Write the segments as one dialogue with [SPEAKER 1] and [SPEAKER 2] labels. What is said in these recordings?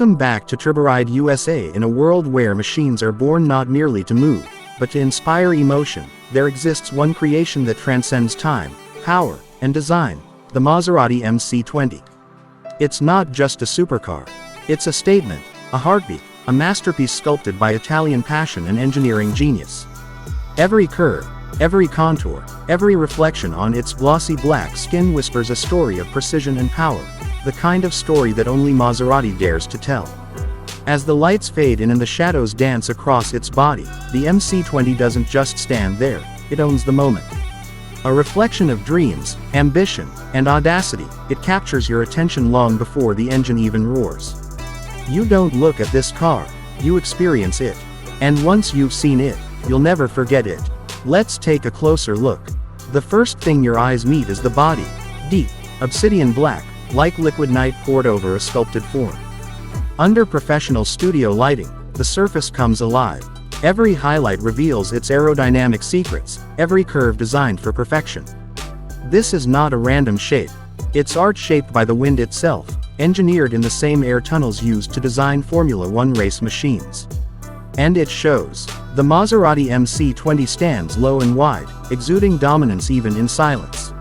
[SPEAKER 1] Welcome back to TurboRide USA. In a world where machines are born not merely to move, but to inspire emotion, there exists one creation that transcends time, power, and design: the Maserati MC20. It's not just a supercar. It's a statement, a heartbeat, a masterpiece sculpted by Italian passion and engineering genius. Every curve, every contour, every reflection on its glossy black skin whispers a story of precision and power, the kind of story that only Maserati dares to tell. As the lights fade in and the shadows dance across its body, the MC20 doesn't just stand there, it owns the moment. A reflection of dreams, ambition, and audacity, it captures your attention long before the engine even roars. You don't look at this car, you experience it. And once you've seen it, you'll never forget it. Let's take a closer look. The first thing your eyes meet is the body, deep, obsidian black, like liquid night poured over a sculpted form. Under professional studio lighting, the surface comes alive. Every highlight reveals its aerodynamic secrets, every curve designed for perfection. This is not a random shape. It's art shaped by the wind itself, engineered in the same air tunnels used to design Formula One race machines. And it shows. The Maserati MC20 stands low and wide, exuding dominance even in silence.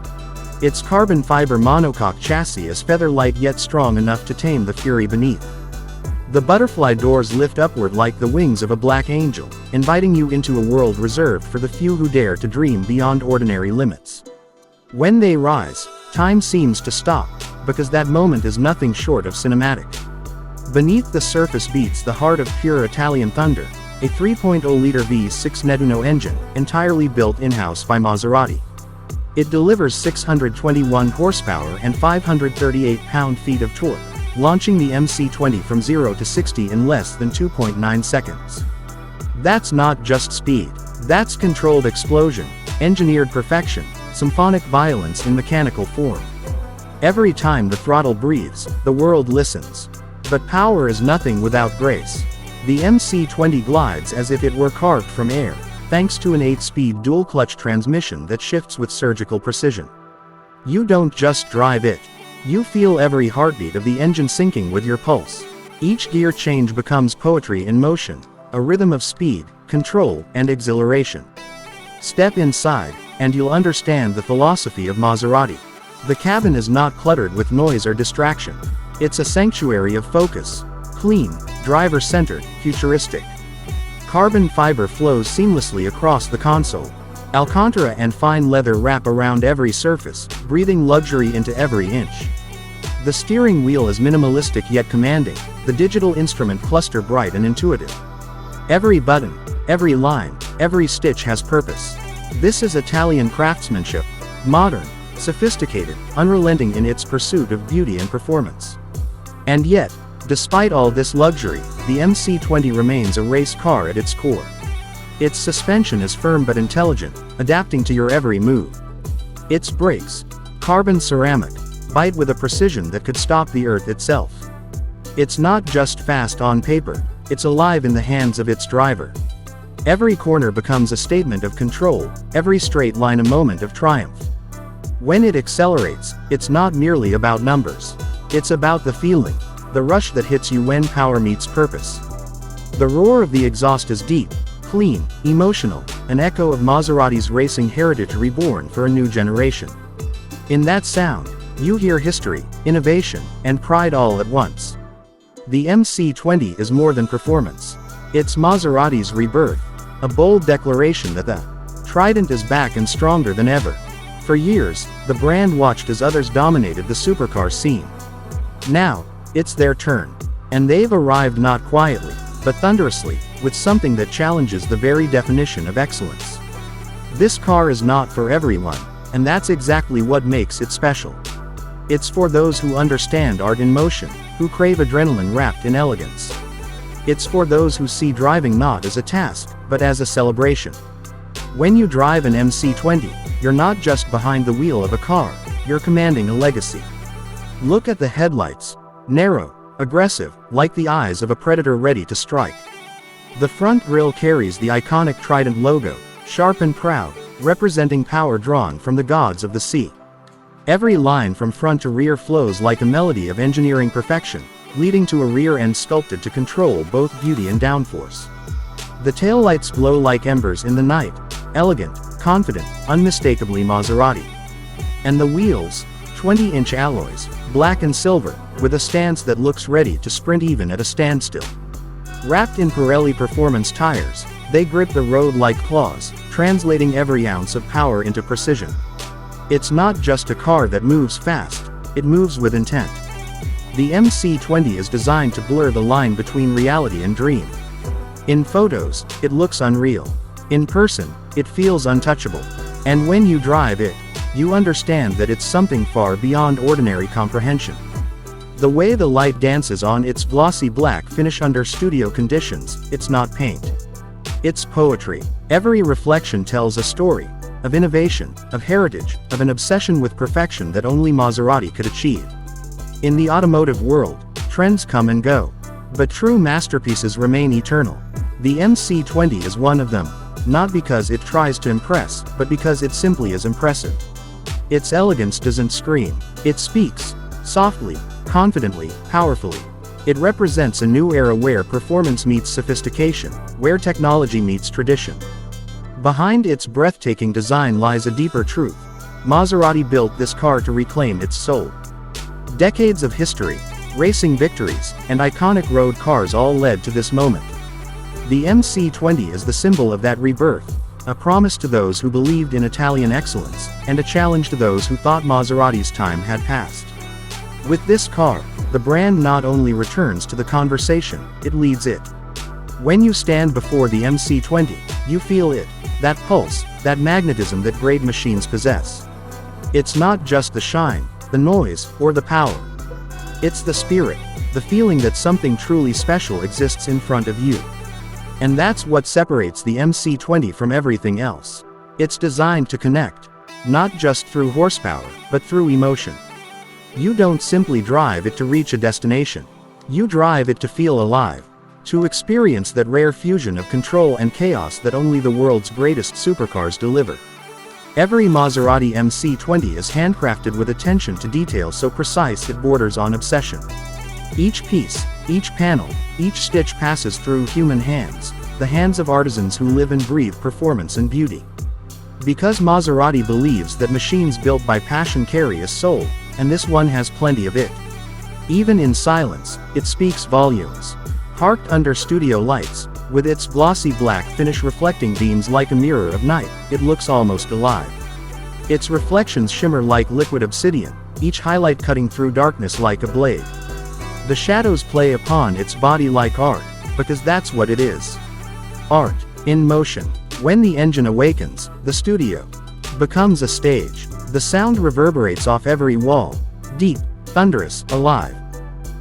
[SPEAKER 1] Its carbon fiber monocoque chassis is feather-light yet strong enough to tame the fury beneath. The butterfly doors lift upward like the wings of a black angel, inviting you into a world reserved for the few who dare to dream beyond ordinary limits. When they rise, time seems to stop, because that moment is nothing short of cinematic. Beneath the surface beats the heart of pure Italian thunder, a 3.0-liter V6 Nettuno engine, entirely built in-house by Maserati. It delivers 621 horsepower and 538 pound-feet of torque, launching the MC20 from 0 to 60 in less than 2.9 seconds. That's not just speed. That's controlled explosion, engineered perfection, symphonic violence in mechanical form. Every time the throttle breathes, the world listens. But power is nothing without grace. The MC20 glides as if it were carved from air, thanks to an 8-speed dual-clutch transmission that shifts with surgical precision. You don't just drive it. You feel every heartbeat of the engine syncing with your pulse. Each gear change becomes poetry in motion, a rhythm of speed, control, and exhilaration. Step inside, and you'll understand the philosophy of Maserati. The cabin is not cluttered with noise or distraction. It's a sanctuary of focus. Clean, driver-centered, futuristic. Carbon fiber flows seamlessly across the console. Alcantara and fine leather wrap around every surface, breathing luxury into every inch. The steering wheel is minimalistic yet commanding, the digital instrument cluster bright and intuitive. Every button, every line, every stitch has purpose. This is Italian craftsmanship, modern, sophisticated, unrelenting in its pursuit of beauty and performance. And yet, despite all this luxury, the MC20 remains a race car at its core. Its suspension is firm but intelligent, adapting to your every move. Its brakes, carbon ceramic, bite with a precision that could stop the earth itself. It's not just fast on paper, it's alive in the hands of its driver. Every corner becomes a statement of control, every straight line a moment of triumph. When it accelerates, it's not merely about numbers. It's about the feeling, the rush that hits you when power meets purpose. The roar of the exhaust is deep, clean, emotional, an echo of Maserati's racing heritage reborn for a new generation. In that sound, you hear history, innovation, and pride all at once. The MC20 is more than performance. It's Maserati's rebirth, a bold declaration that the Trident is back and stronger than ever. For years, the brand watched as others dominated the supercar scene. Now, it's their turn. And they've arrived not quietly, but thunderously, with something that challenges the very definition of excellence. This car is not for everyone, and that's exactly what makes it special. It's for those who understand art in motion, who crave adrenaline wrapped in elegance. It's for those who see driving not as a task, but as a celebration. When you drive an MC20, you're not just behind the wheel of a car, you're commanding a legacy. Look at the headlights. Narrow, aggressive, like the eyes of a predator ready to strike. The front grille carries the iconic Trident logo, sharp and proud, representing power drawn from the gods of the sea. Every line from front to rear flows like a melody of engineering perfection, leading to a rear end sculpted to control both beauty and downforce. The taillights glow like embers in the night, elegant, confident, unmistakably Maserati. And the wheels, 20-inch alloys, black and silver, with a stance that looks ready to sprint even at a standstill. Wrapped in Pirelli performance tires, they grip the road like claws, translating every ounce of power into precision. It's not just a car that moves fast, it moves with intent. The MC20 is designed to blur the line between reality and dream. In photos, it looks unreal. In person, it feels untouchable. And when you drive it, you understand that it's something far beyond ordinary comprehension. The way the light dances on its glossy black finish under studio conditions, it's not paint. It's poetry. Every reflection tells a story, of innovation, of heritage, of an obsession with perfection that only Maserati could achieve. In the automotive world, trends come and go. But true masterpieces remain eternal. The MC20 is one of them, not because it tries to impress, but because it simply is impressive. Its elegance doesn't scream, it speaks, softly, confidently, powerfully. It represents a new era where performance meets sophistication, where technology meets tradition. Behind its breathtaking design lies a deeper truth. Maserati built this car to reclaim its soul. Decades of history, racing victories, and iconic road cars all led to this moment. The MC20 is the symbol of that rebirth, a promise to those who believed in Italian excellence, and a challenge to those who thought Maserati's time had passed. With this car, the brand not only returns to the conversation, it leads it. When you stand before the MC20, you feel it, that pulse, that magnetism that great machines possess. It's not just the shine, the noise, or the power. It's the spirit, the feeling that something truly special exists in front of you. And that's what separates the MC20 from everything else. It's designed to connect, not just through horsepower, but through emotion. You don't simply drive it to reach a destination. You drive it to feel alive, to experience that rare fusion of control and chaos that only the world's greatest supercars deliver. Every Maserati MC20 is handcrafted with attention to detail so precise it borders on obsession. Each piece, each panel, each stitch passes through human hands, the hands of artisans who live and breathe performance and beauty. Because Maserati believes that machines built by passion carry a soul, and this one has plenty of it. Even in silence, it speaks volumes. Parked under studio lights, with its glossy black finish reflecting beams like a mirror of night, it looks almost alive. Its reflections shimmer like liquid obsidian, each highlight cutting through darkness like a blade. The shadows play upon its body like art, because that's what it is. Art, in motion. When the engine awakens, the studio becomes a stage. The sound reverberates off every wall, deep, thunderous, alive.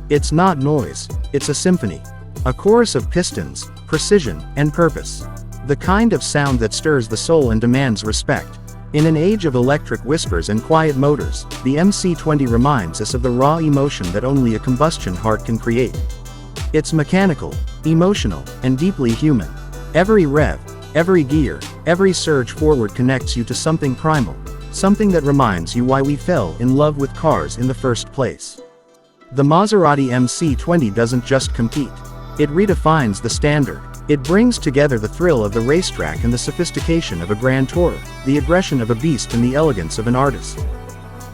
[SPEAKER 1] It's not noise, it's a symphony. A chorus of pistons, precision, and purpose. The kind of sound that stirs the soul and demands respect. In an age of electric whispers and quiet motors, the MC20 reminds us of the raw emotion that only a combustion heart can create. It's mechanical, emotional, and deeply human. Every rev, every gear, every surge forward connects you to something primal, something that reminds you why we fell in love with cars in the first place. The Maserati MC20 doesn't just compete. It redefines the standard. It brings together the thrill of the racetrack and the sophistication of a grand tourer, the aggression of a beast and the elegance of an artist.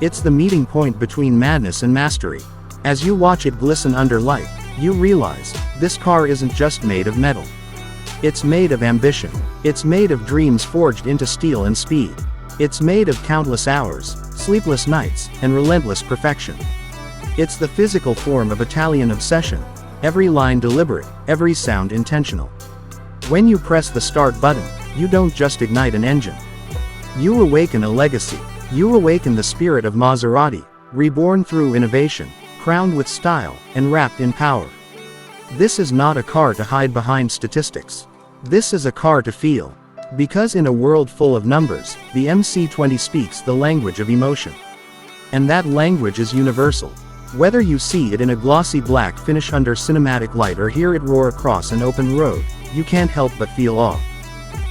[SPEAKER 1] It's the meeting point between madness and mastery. As you watch it glisten under light, you realize, this car isn't just made of metal. It's made of ambition. It's made of dreams forged into steel and speed. It's made of countless hours, sleepless nights, and relentless perfection. It's the physical form of Italian obsession, every line deliberate, every sound intentional. When you press the start button, you don't just ignite an engine. You awaken a legacy. You awaken the spirit of Maserati, reborn through innovation, crowned with style, and wrapped in power. This is not a car to hide behind statistics. This is a car to feel. Because in a world full of numbers, the MC20 speaks the language of emotion. And that language is universal. Whether you see it in a glossy black finish under cinematic light or hear it roar across an open road, you can't help but feel awe.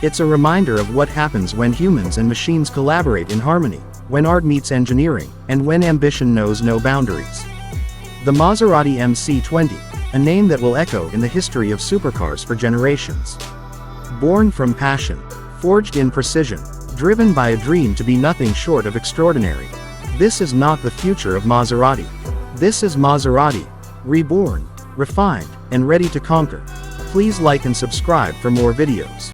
[SPEAKER 1] It's a reminder of what happens when humans and machines collaborate in harmony, when art meets engineering, and when ambition knows no boundaries. The Maserati MC20, a name that will echo in the history of supercars for generations. Born from passion, forged in precision, driven by a dream to be nothing short of extraordinary. This is not the future of Maserati. This is Maserati, reborn, refined, and ready to conquer. Please like and subscribe for more videos.